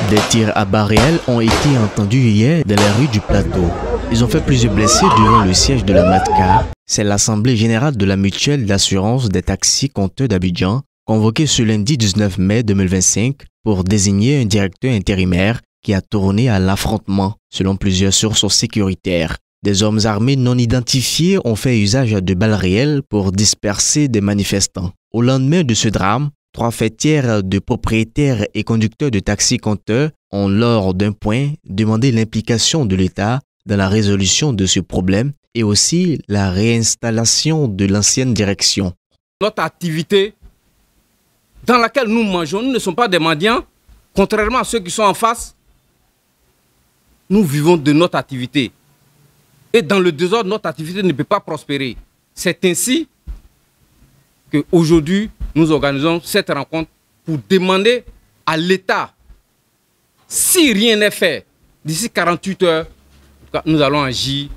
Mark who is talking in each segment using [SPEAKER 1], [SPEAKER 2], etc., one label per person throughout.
[SPEAKER 1] Des tirs à balles réelles ont été entendus hier dans les rues du plateau. Ils ont fait plusieurs blessés devant le siège de la MATCA. C'est l'Assemblée générale de la mutuelle d'assurance des taxis compteurs d'Abidjan, convoquée ce lundi 19 mai 2025 pour désigner un directeur intérimaire qui a tourné à l'affrontement, selon plusieurs sources sécuritaires. Des hommes armés non identifiés ont fait usage de balles réelles pour disperser des manifestants. Au lendemain de ce drame, 3 fêtières de propriétaires et conducteurs de taxis compteurs ont, lors d'un point, demandé l'implication de l'État dans la résolution de ce problème et aussi la réinstallation de l'ancienne direction.
[SPEAKER 2] Notre activité dans laquelle nous mangeons, nous ne sommes pas des mendiants, contrairement à ceux qui sont en face. Nous vivons de notre activité. Et dans le désordre, notre activité ne peut pas prospérer. C'est ainsi qu'aujourd'hui, nous organisons cette rencontre pour demander à l'État, si rien n'est fait, d'ici 48 heures, nous allons agir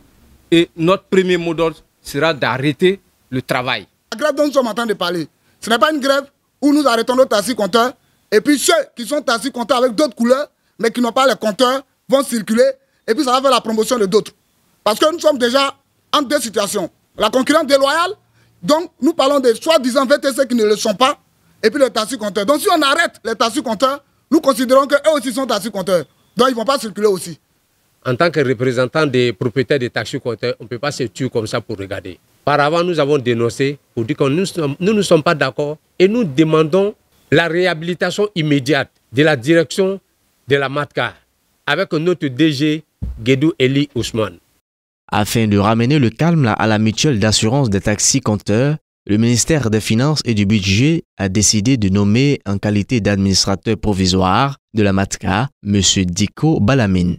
[SPEAKER 2] et notre premier mot d'ordre sera d'arrêter le travail.
[SPEAKER 3] La grève dont nous sommes en train de parler, ce n'est pas une grève où nous arrêtons nos taxis compteurs et puis ceux qui sont taxis compteurs avec d'autres couleurs mais qui n'ont pas les compteurs vont circuler et puis ça va faire la promotion de d'autres. Parce que nous sommes déjà en deux situations. La concurrence déloyale, donc nous parlons des soi-disant VTC qui ne le sont pas et puis les taxis compteurs. Donc si on arrête les taxis compteurs, nous considérons qu'eux aussi sont taxis compteurs. Donc ils ne vont pas circuler aussi.
[SPEAKER 4] En tant que représentant des propriétaires des taxis compteurs, on ne peut pas se tuer comme ça pour regarder. Par avant, nous avons dénoncé pour dire que nous ne sommes pas d'accord et nous demandons la réhabilitation immédiate de la direction de la MATCA avec notre DG Guédou Eli Ousmane.
[SPEAKER 1] Afin de ramener le calme à la mutuelle d'assurance des taxis compteurs, le ministère des Finances et du Budget a décidé de nommer en qualité d'administrateur provisoire de la MATCA M. Diko Balamine.